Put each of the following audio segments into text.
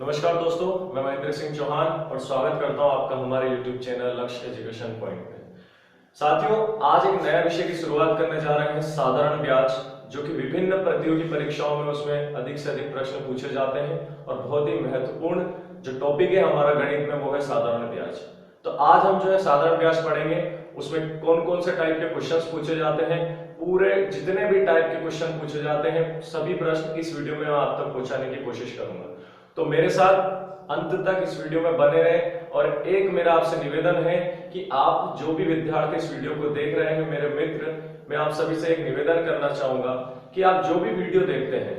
नमस्कार दोस्तों, मैं महेंद्र सिंह चौहान और स्वागत करता हूं आपका हमारे YouTube चैनल लक्ष्य एजुकेशन पॉइंट में। साथियों, आज एक नया विषय की शुरुआत करने जा रहे हैं, साधारण ब्याज, जो कि विभिन्न प्रतियोगी परीक्षाओं में उसमें अधिक से अधिक प्रश्न पूछे जाते हैं और बहुत ही महत्वपूर्ण जो टॉपिक है हमारा गणित में वो है साधारण ब्याज। तो आज हम जो है साधारण ब्याज पढ़ेंगे, उसमें कौन कौन से टाइप के क्वेश्चंस पूछे जाते हैं, पूरे जितने भी टाइप के क्वेश्चन पूछे जाते हैं सभी प्रश्न इस वीडियो में मैं आप तक पहुंचाने की कोशिश करूंगा। तो मेरे साथ अंत तक इस वीडियो में बने रहें। और एक मेरा आपसे निवेदन है कि आप जो भी विद्यार्थी इस वीडियो को देख रहे हैं, मेरे मित्र, मैं आप सभी से एक निवेदन करना चाहूंगा कि आप जो भी वीडियो देखते हैं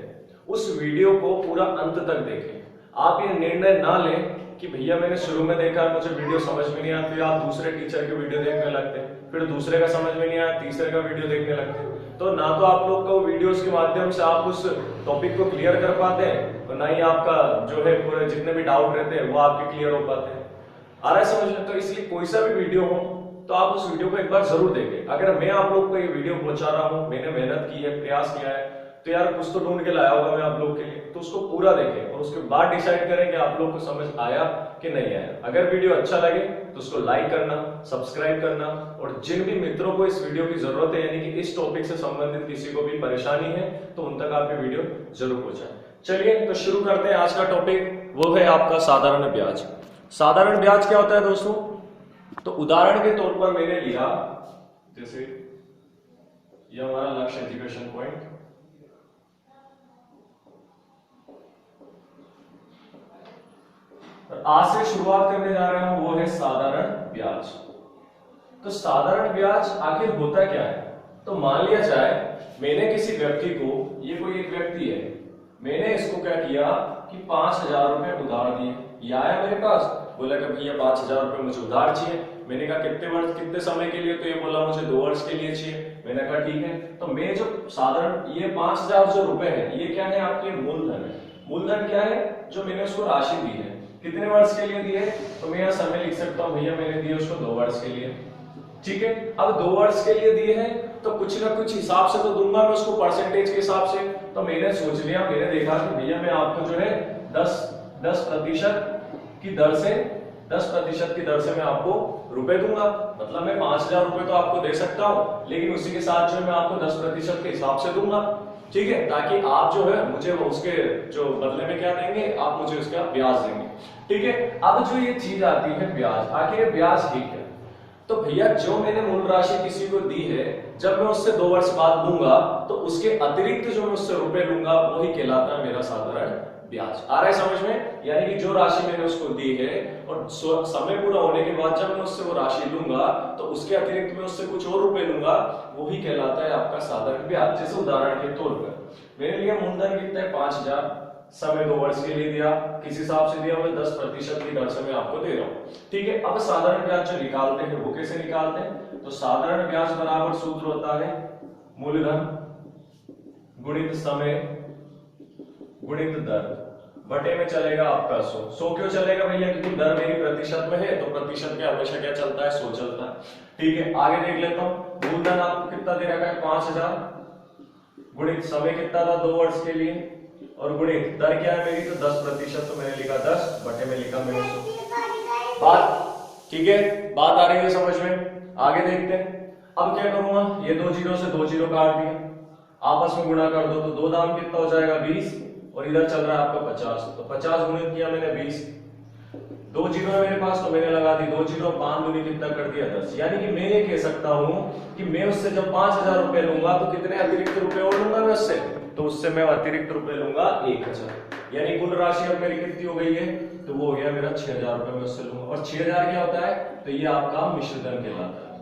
उस वीडियो को पूरा अंत तक देखें। आप ये निर्णय ना लें कि भैया मैंने शुरू में देखा मुझे वीडियो समझ में नहीं आया, फिर आप दूसरे टीचर के वीडियो देखने लगते हैं, फिर दूसरे का समझ में नहीं आया, तीसरे का वीडियो देखने लगते हैं। तो ना तो आप लोग को वीडियोस के माध्यम से आप उस टॉपिक को क्लियर कर पाते हैं और ना ही आपका जो है पूरे जितने भी डाउट रहते हैं वो आपके क्लियर हो पाते हैं। आ रहा है समझ में? तो इसलिए कोई सा भी वीडियो हो तो आप उस वीडियो को एक बार जरूर देखें। अगर मैं आप लोग को ये वीडियो पहुंचा रहा हूं, मैंने मेहनत की है, प्रयास किया है, तो यार कुछ तो ढूंढ के लाया होगा मैं आप लोग के लिए, तो उसको पूरा देखें और उसके बाद डिसाइड करें कि आप लोग को समझ आया कि नहीं आया। अगर वीडियो अच्छा लगे तो उसको लाइक करना, सब्सक्राइब करना, और जिन भी मित्रों को इस वीडियो की जरूरत है, यानी कि इस टॉपिक से संबंधित किसी को भी परेशानी है, तो उन तक आप ये वीडियो जरूर पहुंचाएं। चलिए तो शुरू करते हैं। आज का टॉपिक वो है आपका साधारण ब्याज। साधारण ब्याज क्या होता है दोस्तों? तो उदाहरण के तौर पर मैंने लिया, जैसे ये हमारा लक्ष्य एजुकेशन पॉइंट, आज से शुरुआत करने जा रहे हैं वो है साधारण ब्याज। तो साधारण ब्याज आखिर होता क्या है? तो मान लिया जाए मैंने किसी व्यक्ति को, ये कोई एक व्यक्ति है, मैंने इसको क्या किया कि 5,000 रुपए उधार दिए। ये आया मेरे पास, बोला कि भैया 5,000 रुपए मुझे उधार चाहिए। मैंने कहा कितने वर्ष, कितने समय के लिए? तो ये बोला मुझे 2 वर्ष के लिए चाहिए। मैंने कहा ठीक है। तो मैं जो साधारण ये 5,000 जो रुपए है, ये क्या है? आपके मूलधन है। मूलधन क्या है? जो मैंने उसको राशि दी है। कितने वर्ष के लिए दिए? तो मैं यहाँ समय लिख सकता हूँ, भैया मैंने दिए उसको 2 वर्ष के लिए। ठीक है। अब 2 वर्ष के लिए दिए हैं तो कुछ ना कुछ हिसाब से तो दूंगा मैं उसको, परसेंटेज के हिसाब से। तो मैंने सोच लिया, मैंने देखा कि भैया मैं आपको जो है 10% की दर से 10% की दर से मैं आपको रुपए दूंगा। मतलब मैं 5,000 रुपए तो आपको दे सकता हूं, लेकिन उसी के साथ जो मैं आपको 10% के हिसाब से दूंगा। ठीक है, ताकि आप जो है मुझे उसके जो बदले में क्या देंगे, आप मुझे उसका ब्याज देंगे। ठीक है। अब जो ये चीज आती है ब्याज, आखिर ये ब्याज ठीक है। तो भैया जो मैंने मूल राशि किसी को दी है, जब मैं उससे 2 वर्ष बाद लूंगा तो उसके अतिरिक्त जो मैं उससे रुपए लूंगा वही कहलाता है मेरा साधारण ब्याज। आ रहा है समझ में? यानी कि जो राशि मैंने उसको दी है और समय पूरा होने के बाद जब मैं उससे वो राशि लूंगा तो उसके अतिरिक्त मैं उससे कुछ और रुपए लूंगा, वही कहलाता है आपका साधारण ब्याज। जैसे उदाहरण के तौर पर मैंने लिया मूलधन कितना है? 5,000, समय 2 वर्ष के लिए दिया, किस हिसाब से दिया? मैं 10% की दर से मैं आपको दे रहा हूं। ठीक है। अब साधारण ब्याज जो निकालते हैं वो कैसे निकालते हैं? तो साधारण ब्याज बराबर सूत्र होता है मूलधन गुणित समय गुणित दर, बटे में चलेगा आपका 100। क्यों चलेगा भैया? क्योंकि दर मेरी प्रतिशत में है, तो प्रतिशत में हमेशा क्या चलता है? 100 चलता है। ठीक है। आगे देख लेता हूं। मूलधन आपको कितना दे रखा है? 5,000 गुणित समय कितना था? 2 वर्ष के लिए, और गुणित दर क्या है मेरी? तो 10%, तो मैंने लिखा 10, बटे में लिखा मैंने 100। बात ठीक है? बात आ रही है समझ में? आगे देखते हैं। अब क्या करूंगा? ये 2 जीरो से 2 जीरो काट दिए, आपस में गुणा कर दो तो 2 दाम कितना हो जाएगा? 20, और इधर चल रहा है आपका 50, तो 50 गुणित किया मैंने 20। 2 जीरो है मेरे पास तो मैंने लगा दी 2 जीरो, 5 दूनी कितना कर दिया? 10। यानी कि मैं ये कह सकता हूं कि मैं उससे जब 5,000 रुपए लूंगा तो कितने अतिरिक्त रुपए और लूंगा मैं उससे? तो उससे मैं अतिरिक्त रुपए लूंगा 1,000। यानी कुल राशि अब मेरी कितनी हो गई है? तो वो हो गया मेरा 6,000 रुपए मैं उससे लूंगा। और 6,000 क्या होता है? तो ये आपका मिश्रधन कहलाता है।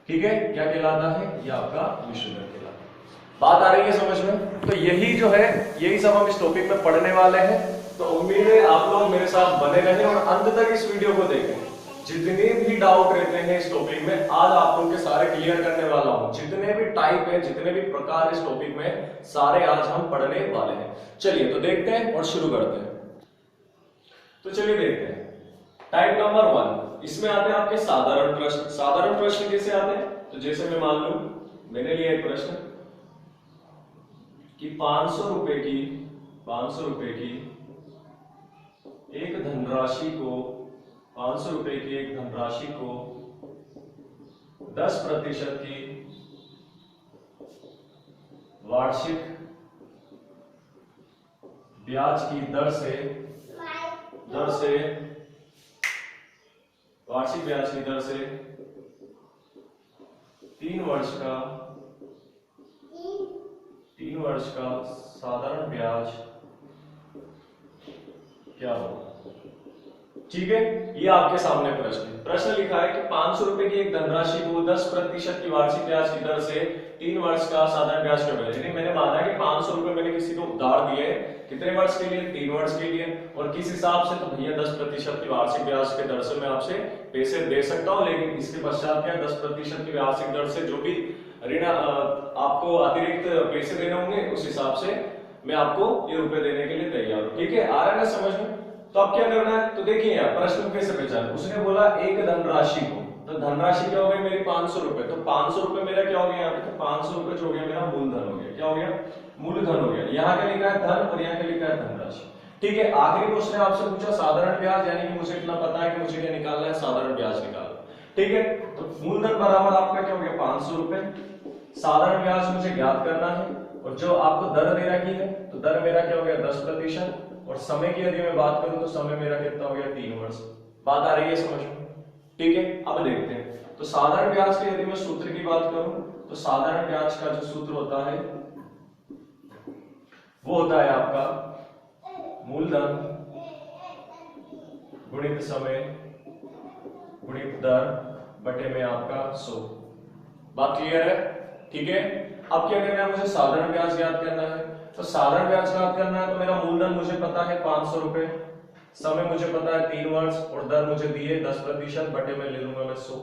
ठीक है। क्या कहलाता है? ये आपका मिश्रधन कहलाता है। बात आ रही है समझ में? तो यही जो है, यही सब हम इस टॉपिक में पढ़ने वाले हैं। तो उम्मीद है आप लोग मेरे साथ बने रहें और अंत तक इस वीडियो को देखें। जितने भी डाउट रहते हैं इस टॉपिक में आज आप लोग के सारे क्लियर करने वाला हूं। जितने भी टाइप है, जितने भी प्रकार इस टॉपिक में, सारे आज हम पढ़ने वाले हैं। चलिए तो देखते हैं और शुरू करते हैं। तो चलिए देखते हैं। टाइप नंबर 1, इसमें आते हैं आपके साधारण प्रश्न। साधारण प्रश्न कैसे आते हैं? तो जैसे मैं मान लूं मैंने लिया एक प्रश्न कि 500 रुपए की धनराशि को 500 रुपए की एक धनराशि को 10% की वार्षिक ब्याज की दर से वार्षिक ब्याज की दर से 3 वर्ष का साधारण ब्याज क्या होगा। ठीक है, ये आपके सामने प्रश्न लिखा है कि 500 रुपए की एक धनराशि को 10% की वार्षिक ब्याज की दर से 3 वर्ष का साधारण ब्याज क्या होगा। यानी मैंने माना कि 500 रुपए मैंने किसी को उधार दिए, कितने वर्ष के लिए, 3 वर्ष के लिए, और किस हिसाब से, तो भैया 10% की वार्षिक ब्याज के दर से मैं आपसे पैसे दे सकता हूं, लेकिन इसके पश्चात क्या 10% की वार्षिक दर से जो भी ऋण आपको अतिरिक्त पैसे देने होंगे उस हिसाब से मैं आपको ये रुपए देने के लिए तैयार हूं। ठीक है, आ रहा है ना समझ में। तो अब क्या करना है, तो देखिए यार प्रश्न कैसे पहचान, उसने बोला एक धनराशि को, तो धनराशि क्या हो गई मेरी 500 रुपए, तो 500 रुपए मेरा क्या हो गया यहाँ पे, तो 500 रुपए जो हो गया मेरा मूलधन हो गया। क्या हो गया, मूलधन हो गया। यहाँ क्या लिखा है धन और यहाँ क्या लिखा है धनराशि। ठीक है, आखिरी क्वेश्चन आपसे पूछा साधारण ब्याज, यानी कि मुझे इतना पता है कि मुझे क्या निकालना है, साधारण ब्याज निकालना। ठीक है, तो मूलधन बराबर आपका क्या हो गया 500 रुपए, साधारण ब्याज मुझे ज्ञात करना है, और जो आपको दर दे रखी है तो दर मेरा क्या हो गया 10%, और समय की यदि मैं बात करूं तो समय मेरा कितना हो गया 3 वर्ष। बात आ रही है समझ में। ठीक है, अब देखते हैं। तो साधारण ब्याज के यदि मैं सूत्र की बात करूं तो साधारण ब्याज का जो सूत्र होता है वो होता है आपका मूलधन गुणित समय गुणित दर बटे में आपका 100। बात क्लियर है। ठीक है, अब क्या करना है, मुझे साधारण ब्याज ज्ञात करना है। तो साधारण ब्याज ज्ञात करना है तो मेरा मूलधन मुझे पता है 500 रुपए, समय मुझे पता है 3 वर्ष, और दर मुझे दी है 10%, बटे में ले लूंगा मैं 100।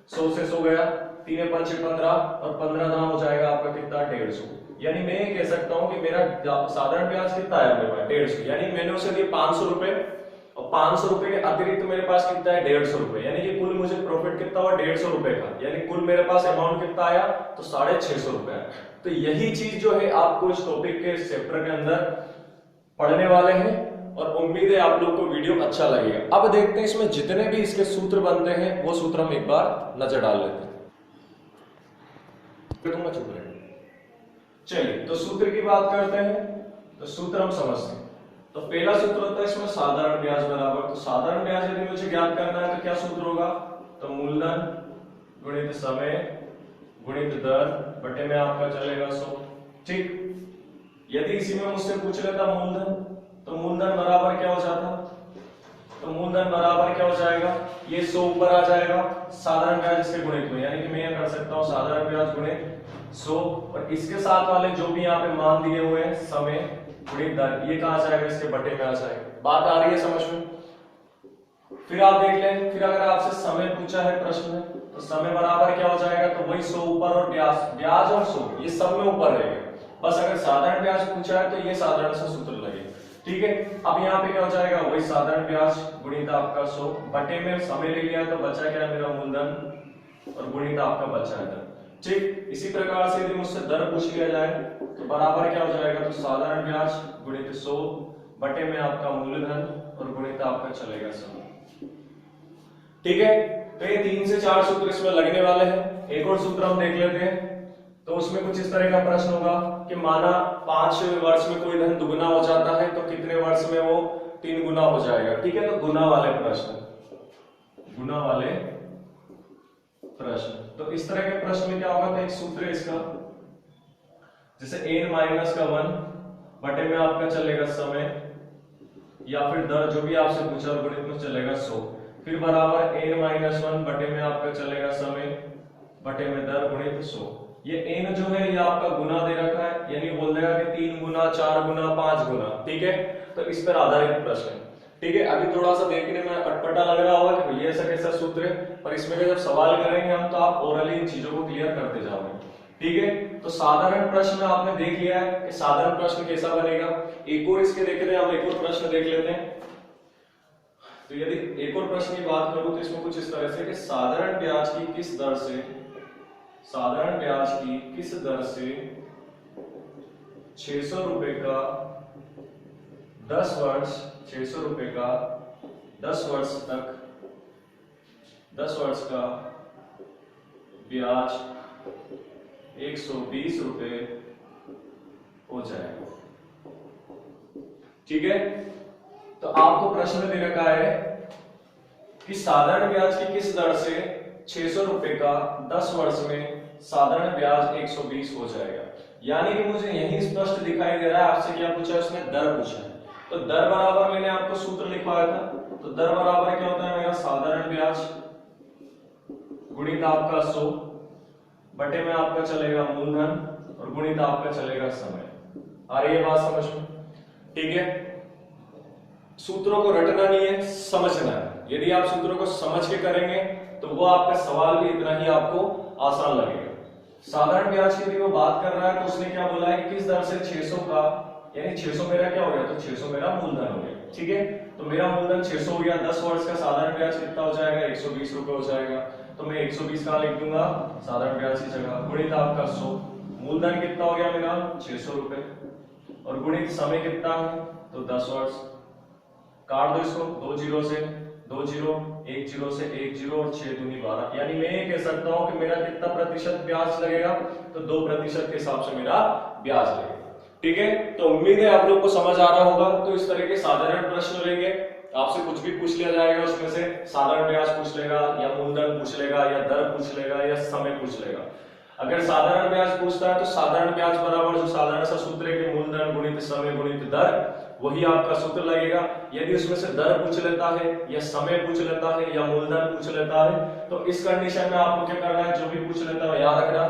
100 से 100 गया, 3 5 15, और 15 दाम हो जाएगा आपका कितना 150। यानी मैं ये कह सकता हूं कि मेरा साधारण ब्याज कितना है मेरे पास 150, यानी मैंने उसे दिए 500 रुपए, और 500 रुपए के अतिरिक्त मेरे पास कितना है 150 रुपए, यानी कि कुल मुझे प्रॉफिट कितना हुआ 150 रुपए का, यानी कुल मेरे पास अमाउंट कितना आया तो 650 रुपए। तो यही चीज जो है आपको इस टॉपिक के चैप्टर के अंदर पढ़ने वाले हैं, और उम्मीद है आप लोग को वीडियो अच्छा लगेगा। अब देखते हैं इसमें जितने भी इसके सूत्र बनते हैं वो सूत्र हम एक बार नजर डाल लेते हैं। चलिए, तो सूत्र की बात करते हैं, तो सूत्र हम समझते हैं। तो पहला सूत्र होता है इसमें साधारण ब्याज बराबर, तो साधारण ब्याज यदि मुझे ज्ञात करना है तो क्या सूत्र होगा, तो मूलधन गुणित समय गुणित दर बटे में आपका चलेगा 100। ठीक, यदि इसी में मुझसे पूछ लेता मूलधन, तो मूलधन बराबर क्या हो जाता, तो मूलधन बराबर क्या हो जाएगा, ये 100 ऊपर आ जाएगा साधारण ब्याज इसके गुणित में, यानी कि मैं यह कर सकता हूं साधारण ब्याज गुणित 100, और इसके साथ वाले जो भी यहाँ पे मान दिए हुए हैं समय गुणित दर, ये कहां जाएगा इसके बटे में आ जाएगा। बात आ रही है समझ में। फिर आप देख लें, फिर अगर आपसे समय पूछा है प्रश्न में, तो समय बराबर क्या हो जाएगा, तो वही 100 ऊपर और ब्याज और 100 ये सब में ऊपर रहेगा। बस अगर साधारण ब्याज पूछा है तो ये साधारण सा सूत्र लगेगा। ठीक है, अब यहाँ पे क्या हो जाएगा, वही साधारण ब्याज गुणित आपका 100 बटे में समय ले लिया तो बचा क्या है मेरा मूलधन, और गुणित आपका बचा है दर। ठीक, इसी प्रकार से यदि मुझसे दर पूछ लिया जाए तो बराबर क्या हो जाएगा, तो साधारण ब्याज गुणित 100 बटे में आपका मूलधन और गुणित आपका चलेगा समय। ठीक है, तो ये 3 से 4 सूत्र इसमें लगने वाले हैं। एक और सूत्र हम देख लेते हैं। तो उसमें कुछ इस तरह का प्रश्न होगा कि माना 5 वर्ष में कोई धन दुगना हो जाता है तो कितने वर्ष में वो 3 गुना हो जाएगा। ठीक है, तो गुना वाले प्रश्न, गुना वाले प्रश्न, तो इस तरह के प्रश्न में क्या होगा, तो एक सूत्र है इसका, जैसे n-1 बटे में आपका चलेगा समय या फिर दर, जो भी आपसे पूछा गणित में चलेगा 100, फिर बराबर n-1 बटे में आपका चलेगा समय बटे में दर गुणित 100। ये n जो है ये आपका गुना दे रखा है, यानी बोल देगा कि 3 गुना 4 गुना 5 गुना। ठीक है, तो इस पर आधारित प्रश्न है। ठीक है, अभी थोड़ा सा देखने में अटपटा लग रहा होगा कि भैया ऐसा कैसा सूत्र है, पर इसमें जब सवाल करेंगे हम तो आप ओरली इन चीजों को क्लियर करते जाओगे। ठीक है, तो साधारण प्रश्न आपने देख लिया है कि साधारण प्रश्न कैसा बनेगा। एक और इसके देख रहे हैं, हम एक और प्रश्न देख लेते हैं। तो यदि एक और प्रश्न की बात करूं तो इसमें कुछ इस तरह से कि साधारण ब्याज की किस दर से, साधारण ब्याज की किस दर से 600 रुपए का 10 वर्ष 600 रुपए का 10 वर्ष का ब्याज 120 रुपए हो जाएगा। ठीक है, तो आपको प्रश्न दे रखा है कि साधारण ब्याज की किस दर से 600 रुपए का 10 वर्ष में साधारण ब्याज 120 हो जाएगा। यानी कि मुझे यही स्पष्ट दिखाई दे रहा है आपसे क्या पूछा है, उसने दर पूछा है। तो दर बराबर मैंने आपको सूत्र लिखवाया था, तो दर बराबर क्या होता है मेरा साधारण ब्याज गुणित आपका 100 बटे में आपका चलेगा मूलधन और गुणित आपका चलेगा समय। आ रही है बात समझ में? ठीक है, सूत्रों को रटना नहीं है, समझना है। यदि आप सूत्रों को समझ के करेंगे तो वो आपका सवाल भी इतना ही आपको आसान लगेगा। साधारण ब्याज की यदि वो बात कर रहा है तो उसने क्या बोला है कि किस दर से 600 का, यानी 600 मेरा क्या हो गया, तो 600 मेरा मूलधन हो गया। ठीक है, तो मेरा मूलधन 600 हो गया, 10 वर्ष का साधारण ब्याज कितना हो जाएगा, 120 रुपए हो जाएगा। तो मैं 120 कहां लिख दूंगा, साधारण ब्याज की जगह, गुणित आपका 100, मूलधन कितना हो गया मेरा 600 रुपए और गुणित समय कितना है, तो 10 वर्ष। काट दो इसको, 2 जीरो से 2 जीरो, 1 जीरो से 1 जीरो और 6 दूनी 12, यानी मैं ये कह सकता हूं कि मेरा कितना प्रतिशत ब्याज लगेगा, तो 2% के हिसाब से मेरा ब्याज लगेगा। ठीक है, तो उम्मीद है आप लोग को समझ आ रहा होगा। तो इस तरह के साधारण प्रश्न लेंगे, आपसे कुछ भी पूछ लिया जाएगा, उसमें से साधारण ब्याज पूछ लेगा या मूलधन पूछ लेगा या दर पूछ लेगा या समय पूछ लेगा। अगर साधारण ब्याज पूछता है तो साधारण ब्याज बराबर जो साधारण सा सूत्र है कि मूलधन गुणित समय गुणित दर, वही आपका सूत्र लगेगा। यदि उसमें से दर पूछ लेता है या समय पूछ लेता है या मूलधन पूछ लेता है तो इस कंडीशन में आपको क्या करना है, जो भी पूछ लेता है याद रखना,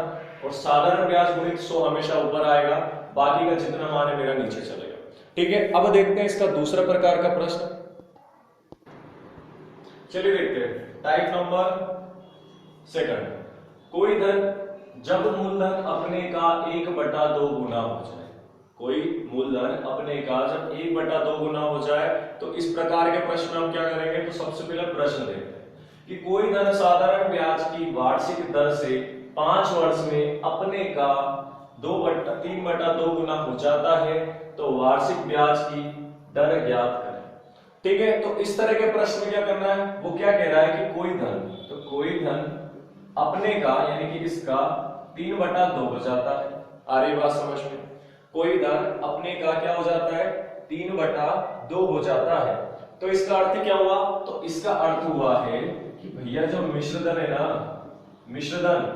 और साधारण ब्याज गुणित 100 हमेशा ऊपर आएगा, बाकी का जितना मान है मेरा नीचे चलेगा। ठीक है, अब देखते हैं इसका दूसरा प्रकार का प्रश्न। चलिए देखते हैं टाइप नंबर सेकंड। कोई धन जब मूलधन अपने का 1/2 गुना हो जाए, कोई मूलधन अपने का जब 1/2 गुना हो जाए तो इस प्रकार के प्रश्न हम क्या करेंगे। तो सबसे पहले प्रश्न देखते हैं कि कोई धन साधारण ब्याज की वार्षिक दर से 5 वर्ष में अपने का 3/2 गुना हो जाता है, तो वार्षिक ब्याज की दर ज्ञात करें। ठीक है, तो इस तरह के प्रश्न में क्या करना है, वो क्या कह रहा है कि कोई धन, तो कोई धन अपने का यानी कि इसका 3/2 हो जाता है। आ रही बात समझ में? कोई धन अपने का क्या हो जाता है, 3/2 हो जाता है। तो इसका अर्थ क्या हुआ, तो इसका अर्थ हुआ है कि भैया जो मिश्र धन है ना, मिश्र धन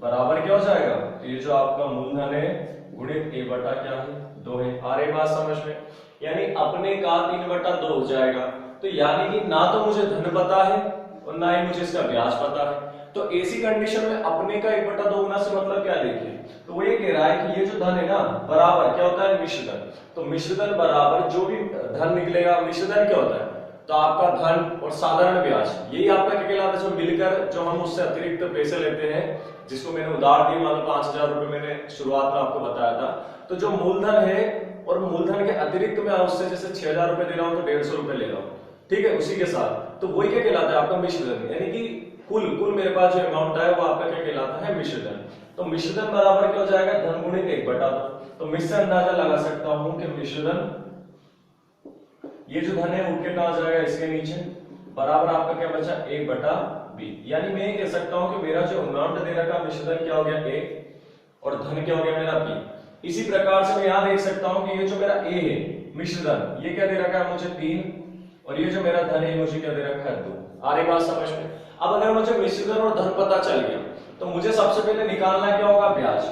बराबर क्या हो जाएगा, तो ये जो आपका मूलधन है गुणित a/2 है। आ रही बात समझ में? यानी अपने का 3/2 हो जाएगा। तो यानी कि ना तो मुझे धन पता है और ना ही मुझे इसका ब्याज पता है। तो ऐसी कंडीशन में अपने का 1/2 गुना से मतलब क्या, देखिए तो वो ये कह रहा है कि ये जो धन है ना बराबर क्या होता है, मिश्र धन। तो मिश्र धन बराबर जो भी धन निकलेगा, मिश्र धन क्या होता है, तो आपका धन और साधारण ब्याज, यही आपका क्या कहलाता है, जो मिलकर जो हम उससे अतिरिक्त पैसे लेते हैं, जिसको मैंने उधार दी, मान लो 5000 रुपए मैंने शुरुआत में आपको बताया था। तो जो मूलधन है और मूलधन के अतिरिक्त मैं उससे जैसे 6000 रुपए दे रहा हूँ तो 150 रुपए ले रहा हूँ, ठीक है, उसी के साथ, तो वही क्या कहलाता है आपका मिश्र धन। यानी कि कुल मेरे पास जो अमाउंट है वो आपका क्या कहलाता है, मिश्र धन। तो मिश्र धन बराबर क्या हो जाएगा, धन गुणित 1/2। तो मैं इससे अंदाजा लगा सकता हूं कि मिश्र धन, ये जो धन है उठ के कहां जाएगा, इसके नीचे, बराबर आपका क्या बचा 1/b। यानी मैं ये कह सकता हूं कि मेरा जो अमाउंट दे रखा मिश्र धन क्या हो गया a और धन क्या हो गया मेरा b। इसी प्रकार से मैं यहां देख सकता हूं कि ये जो मेरा a है मिश्र धन, ये क्या दे रखा है मुझे 3, और ये जो मेरा धन है मुझे क्या दे रखा है 2। आ रही बात समझ में? अब अगर मुझे मिश्र धन और धन पता चल गया तो मुझे सबसे पहले निकालना क्या होगा, ब्याज।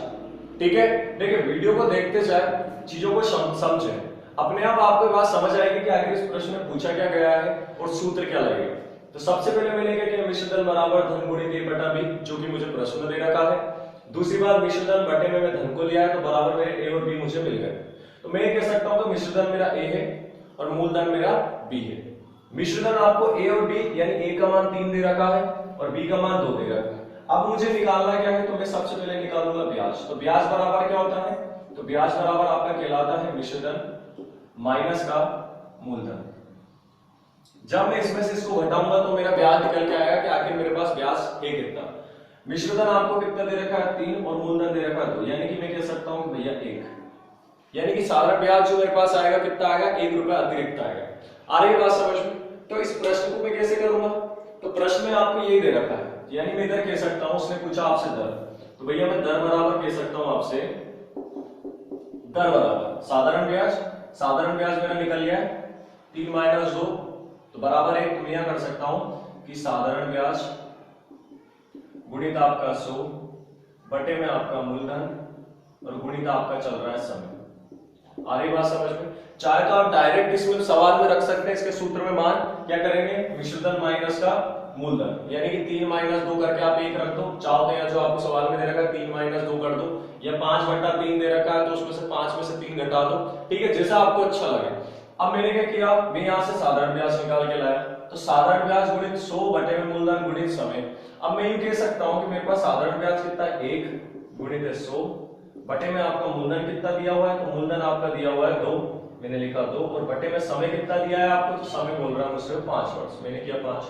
ठीक है, देखिए वीडियो को देखते जाए, चीजों को समझे, अपने आप आपको बात समझ आएगी कि आगे इस प्रश्न में पूछा क्या गया है और सूत्र क्या लगेगा। तो सबसे पहले मैंने क्या किया, मिश्र धन बराबर धन गुणित a/b, जो कि मुझे प्रश्न दे रखा है। दूसरी बात, मिश्र धन बटे में मैं धन को लिया है तो बराबर मेरे a और b मुझे मिल गए। तो मैं ये कह सकता हूं कि मिश्र धन मेरा a है और मूलधन मेरा b है। मिश्र धन आपको a और b, यानी a का मान 3 दे रखा है और b का मान 2 दे रखा है। अब मुझे निकालना क्या है, तो मैं सबसे पहले निकालूंगा ब्याज। तो ब्याज बराबर क्या होता है, तो ब्याज बराबर आपका कहलाता है मिश्र धन माइनस का मूलधन। जब मैं इसमें से इसको घटाऊंगा तो मेरा ब्याज निकल के आएगा कि आखिर मेरे पास ब्याज है कितना। मिश्र धन आपको कितना दे रखा है 3 और मूलधन दे रखा है 2, यानी कि मैं कह सकता हूं भैया 1, यानी कि साधारण ब्याज जो मेरे पास आएगा कितना आएगा, 1 रुपया अतिरिक्त आएगा। आ रही बात समझ में? तो इस प्रश्न को मैं कैसे करूंगा? तो प्रश्न में आपको यही दे रखा है, यानी मैं इधर कह सकता हूं, उसने पूछा आपसे दर, तो भैया मैं दर बराबर कह सकता हूं आपसे, दर बराबर साधारण ब्याज मेरा निकल गया 3 माइनस 2, तो बराबर 1। तो मैं यहां कर सकता हूं कि साधारण ब्याज गुणित आपका 100 बटे में आपका मूलधन और गुणित आपका चल रहा है समय। आ रही बात समझ में? चाहे तो आप डायरेक्ट इसमें सवाल में रख सकते हैं, इसके सूत्र में मान क्या करेंगे, मिश्रधन माइनस का मूलधन, यानी कि 3 माइनस 2 करके आप 1 रख दो। चाहो तो या जो आपको सवाल में दे रखा है 3 माइनस 2 कर दो, या 5 बटा 3 दे रखा है तो उसमें से 5 में से 3 घटा दो, ठीक है, जैसा आपको अच्छा लगे। अब मैंने क्या किया, मैं यहां से साधारण ब्याज निकाल के लाया, तो साधारण ब्याज गुणित 100 बटे में मूलधन गुणित समय। अब मैं ये कह सकता हूं कि मेरे पास साधारण ब्याज कितना है, 1 गुणित 100 बटे में आपका मूलधन कितना दिया हुआ है, तो मूलधन आपका दिया हुआ है 2, मैंने लिखा 2, और बटे में समय कितना दिया है आपको, तो समय बोल रहा है मुझसे 5 वर्ष, मैंने किया 5।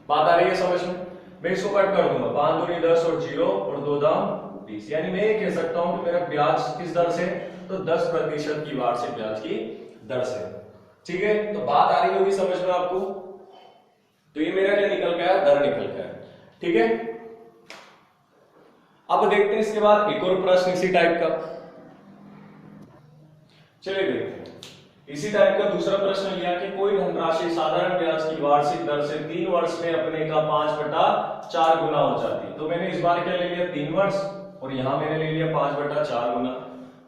बात आ रही है समझ में? मैं इसको कट कर दूंगा, 5 दूनी 10 और 0 और 2 दाम 20, यानी मैं ये कह सकता हूं कि मेरा ब्याज किस दर से, तो 10% की वार्षिक ब्याज की दर से। ठीक है, तो बात आ रही होगी समझ में आपको? तो ये मेरा क्या निकल गया, दर निकल गया। ठीक है, अब देखते हैं इसके बाद एक और प्रश्न इसी टाइप का। चलिए देखते हैं इसी टाइप का दूसरा प्रश्न लिया कि कोई धनराशि साधारण ब्याज की वार्षिक दर से 3 वर्ष में अपने का 5/4 गुना हो जाती। तो मैंने इस बार क्या ले लिया, 3 वर्ष, और यहां मैंने ले लिया 5/4 गुना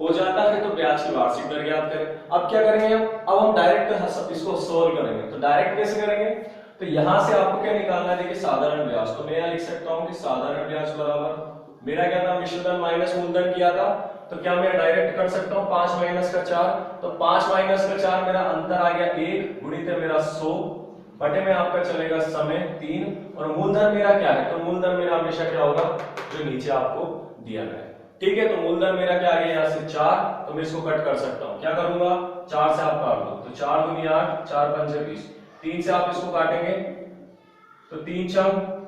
हो जाता है, तो ब्याज की वार्षिक दर ज्ञात करें। अब क्या करेंगे अब हम डायरेक्ट इसको सोल्व करेंगे। तो डायरेक्ट कैसे करेंगे, तो यहां से आपको क्या निकालना है, देखिए साधारण ब्याज, तो मैं यहां लिख सकता हूं कि साधारण ब्याज बराबर मेरा क्या था, मिश्रधन माइनस मूलधन किया था, तो क्या मैं डायरेक्ट कर सकता हूं 5 माइनस का 4, तो 5 माइनस का 4 मेरा अंतर आ गया 1 गुणित मेरा 100 बटे में आपका चलेगा समय 3, और मूलधन मेरा क्या है, तो मूलधन मेरा हमेशा क्या होगा, जो नीचे आपको दिया गया है। ठीक है, तो मूलधन मेरा क्या आ गया यहाँ से 4, तो मैं इसको कट कर सकता हूँ, क्या करूंगा, 4 से आप काट दो, तो 4 दूनी 8, 4 पंजे 20, 3 से आप इसको काटेंगे तो 3 छंग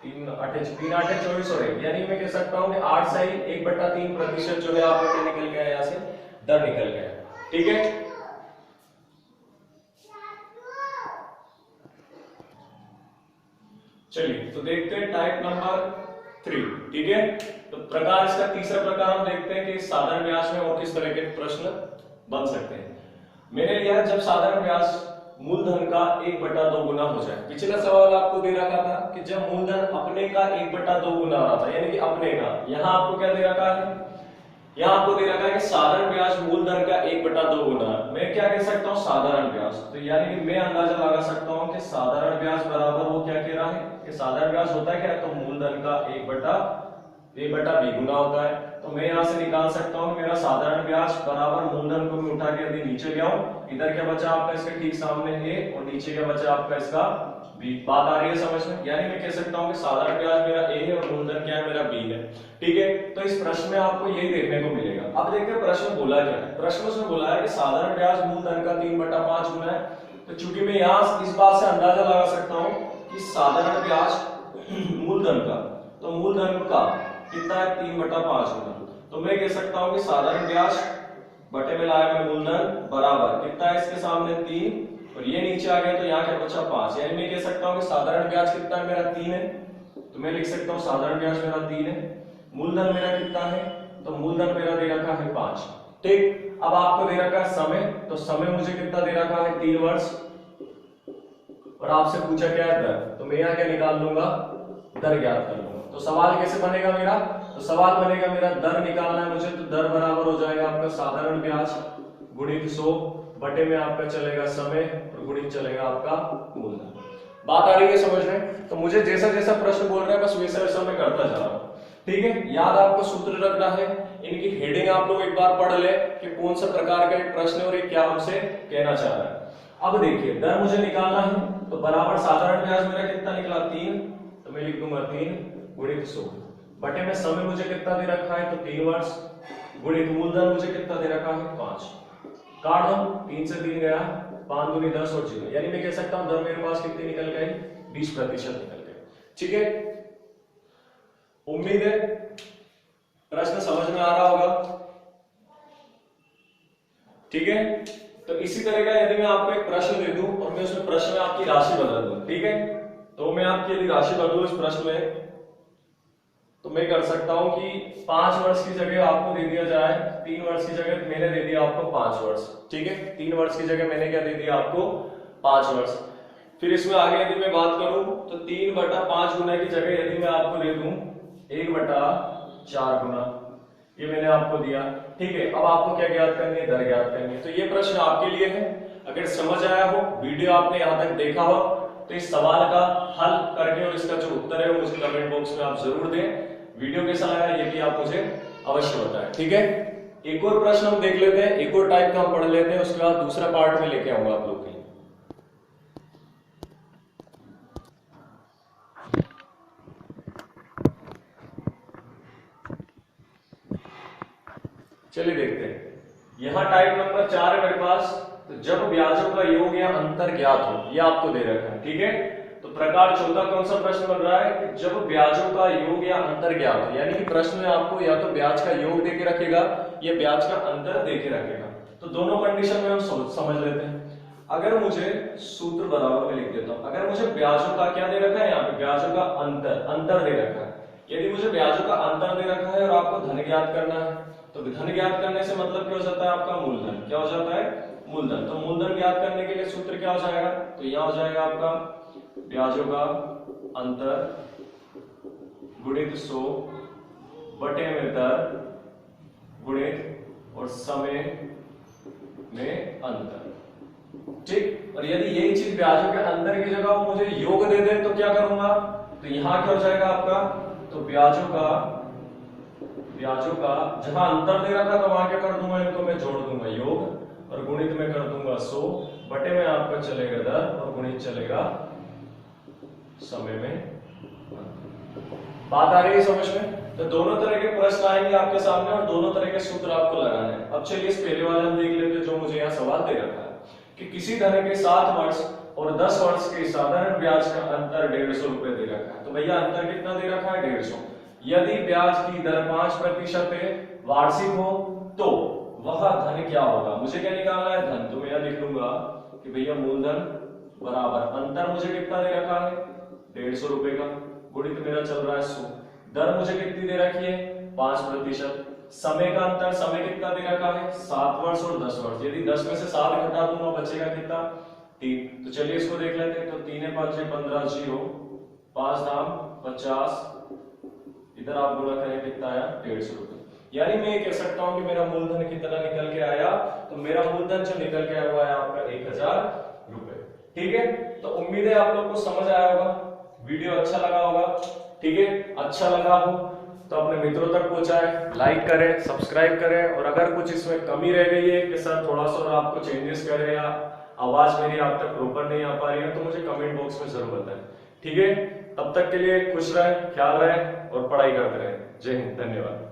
3 8 24 हो रही, यानी मैं कह सकता हूं कि 8 से 1/3% जो है आपका क्या निकल गया, यहां से दर निकल गया। ठीक है, चलिए तो देखते हैं टाइप नंबर 3। ठीक है, तो प्रकार इसका तीसरा प्रकार हम देखते हैं कि साधारण ब्याज में और किस तरह के प्रश्न बन सकते हैं। मैंने लिया जब साधारण ब्याज मूलधन का 1/2 गुना हो जाए। पिछला सवाल आपको दे रखा था कि जब मूलधन अपने का 1/2 गुना आ रहा था, यानी कि अपने का, यहां आपको क्या दे रखा है, यहां आपको दे रखा है कि साधारण ब्याज मूलधन का 1/2 गुना। मैं क्या कह सकता हूं, साधारण ब्याज, तो यानी कि मैं अंदाजा लगा सकता हूं कि साधारण ब्याज बराबर वो क्या कह रहा है कि साधारण ब्याज होता है क्या, तो मूलधन का 1/b गुना होता है। तो मैं यहां से निकाल सकता हूं मेरा साधारण ब्याज बराबर मूलधन को मैं उठा के यदि नीचे ले आऊं, इधर क्या बचा आपका इसके ठीक सामने a और नीचे क्या बचा आपका इसका b। बात आ रही है समझ में? यानी मैं कह सकता हूं कि साधारण ब्याज मेरा a है और मूलधन क्या है, मेरा b है। ठीक है, तो इस प्रश्न में आपको यही देखने को मिलेगा। अब देखते हैं प्रश्न बोला क्या है। प्रश्न उसमें बोला है कि साधारण ब्याज मूलधन का 3/5 गुना है। तो चूंकि मैं यहां इस बात से अंदाजा लगा सकता हूं कि साधारण ब्याज मूलधन का, तो मूलधन का कितना है, 3/5 गुना। तो मैं कह सकता हूं कि साधारण ब्याज बटे में लाया मैं मूलधन बराबर कितना है, इसके सामने 3 और ये नीचे आ गया, तो यहाँ क्या बचा 5, यानी मैं कह सकता हूं कि साधारण ब्याज कितना है, मेरा 3 है। तो मैं लिख सकता हूं साधारण ब्याज मेरा 3 है, मूलधन मेरा कितना है, तो मूलधन मेरा दे रखा है 5। ठीक, अब आपको दे रखा है समय, तो समय मुझे कितना दे रखा है, 3 वर्ष, और आपसे पूछा क्या है दर, तो मैं यहाँ क्या निकाल लूंगा, दर ज्ञात कर लूंगा। तो सवाल कैसे बनेगा मेरा, तो सवाल बनेगा मेरा दर निकालना है मुझे, तो दर बराबर हो जाएगा आपका साधारण ब्याज गुणित 100 बटे में आपका चलेगा समय और गुणित चलेगा आपका मूलधन। बात आ रही है समझ में? तो मुझे जैसा जैसा प्रश्न बोल रहा है बस वैसा वैसा मैं करता जा रहा हूं। ठीक है, याद आपको सूत्र रखना है, इनकी हेडिंग आप लोग एक बार पढ़ ले कि कौन सा प्रकार का एक प्रश्न है और ये क्या हमसे कहना चाह रहा है। अब देखिए दर मुझे निकालना है, तो बराबर साधारण ब्याज मेरा कितना निकला 3, तो मैं लिख दूंगा 3 गुणित 100 बटे में समय मुझे कितना दे रखा है, तो 3 वर्ष, गुणित मूलधन मुझे कितना दे रखा है 5। काट दो, 3 से 3 गया, 5 दूनी 10 और 0, यानी मैं कह सकता हूं दर मेरे पास कितनी निकल गई, 20% निकल गई। ठीक है, उम्मीद है प्रश्न समझ में आ रहा होगा। ठीक है, तो इसी तरह का यदि मैं आपको एक प्रश्न दे दूं और मैं उसमें प्रश्न में आपकी राशि बदल दूं, ठीक है, तो मैं आपकी यदि राशि बदलूं इस प्रश्न में, तो मैं कर सकता हूं कि 5 वर्ष की जगह आपको दे दिया जाए 3 वर्ष की जगह मैंने दे दिया आपको 5 वर्ष, ठीक है, 3 वर्ष की जगह मैंने क्या दे दिया आपको 5 वर्ष। फिर इसमें आगे यदि मैं बात करूं तो 3/5 गुना की जगह यदि मैं आपको दे दूं 1/4 गुना, ये मैंने आपको दिया, ठीक है। अब आपको क्या ज्ञात करनी है, दर ज्ञात करनी है। तो ये प्रश्न आपके लिए है, अगर समझ आया हो, वीडियो आपने यहां तक देखा हो, तो इस सवाल का हल करके और इसका जो उत्तर है वो मुझे कमेंट बॉक्स में आप जरूर दें। वीडियो कैसा लगा ये भी आप मुझे अवश्य बताएं, ठीक है। एक और प्रश्न हम देख लेते हैं, एक और टाइप का हम पढ़ लेते हैं, उसके बाद दूसरा पार्ट में लेके आऊंगा आप लोग के लिए। चलिए देखते हैं, यहां टाइप नंबर 4 है मेरे पास। तो जब ब्याजों का योग या अंतर ज्ञात हो, यह आपको दे रखा है, ठीक है। तो प्रकार चौथा कौन सा प्रश्न बन रहा है कि जब ब्याजों का योग या अंतर ज्ञात हो, यानी कि प्रश्न में आपको या तो ब्याज का योग देके रखेगा या ब्याज का अंतर देके रखेगा। तो दोनों कंडीशन में हम समझ लेते हैं। अगर मुझे सूत्र बराबर में लिख देता हूं, अगर मुझे ब्याजों का क्या दे रखा है, यहाँ पे ब्याजों का अंतर दे रखा है। यदि मुझे ब्याजों का अंतर दे रखा है और आपको धन ज्ञात करना है, तो धन ज्ञात करने से मतलब क्या हो जाता है आपका मूलधन, क्या हो जाता है मूलधन। तो मूलधन ज्ञात करने के लिए सूत्र क्या हो जाएगा, तो यहां हो जाएगा आपका ब्याजों का अंतर गुणित 100 बटे में दर गुणित और समय में अंतर, ठीक। और यदि यही चीज ब्याजों के अंतर की जगह वो मुझे योग दे दे तो क्या करूंगा, तो यहां क्या हो जाएगा आपका, तो ब्याजों का जहां अंतर दे रखा तो वहां क्या कर दूंगा, इनको मैं जोड़ दूंगा योग और गुणित में कर दूंगा 100 बटे में आपका चलेगा दर और गुणित चलेगा समय में। बात आ रही है समझ में। तो दोनों तरह के प्रश्न आएंगे आपके सामने और दोनों तरह के सूत्र आपको लगाने हैं। अब चलिए इस पहले वाले हम देख लेते हैं, जो मुझे यहाँ सवाल दे रखा है कि किसी धन के 7 वर्ष और 10 वर्ष के साधारण ब्याज का अंतर 150 रुपए दे रखा है। तो भैया अंतर कितना दे रखा है, 150। यदि ब्याज की दर 5% वार्षिक हो तो वह धन क्या होगा, मुझे क्या निकालना है, धन। तो मैं यह लिख लूंगा कि भैया मूलधन बराबर अंतर मुझे कितना दे रखा है 150 रुपए का, गुणित मेरा चल रहा है 100, दर मुझे कितनी दे रखी है 5%, समय का अंतर, समय कितना दे रखा है 7 वर्ष और 10 वर्ष। यदि 10 में से 7 घटा दूंगा बचेगा कितना 3। तो चलिए इसको देख लेते हैं। तो 3 5 15 0 5 दाम 50, इधर आप गुणा करें कितना आया 150 रुपए। यानी मैं ये कह सकता हूं कि मेरा मूलधन कितना निकल के आया, तो मेरा मूलधन जो निकल के आया हुआ है आपका 1000 रुपए, ठीक है। तो उम्मीद है आप लोग को समझ आया होगा, वीडियो अच्छा लगा होगा, ठीक है। अच्छा लगा हो तो अपने मित्रों तक पहुंचाएं, लाइक करें, सब्सक्राइब करें, और अगर कुछ इसमें कमी रह गई है कि सर थोड़ा सा आपको चेंजेस करें या आवाज मेरी आप तक प्रॉपर नहीं आ पा रही है, तो मुझे कमेंट बॉक्स में जरूर बताएं, ठीक है। तब तक के लिए खुश रहें, ख्याल रहें और पढ़ाई करते रहें। जय हिंद, धन्यवाद।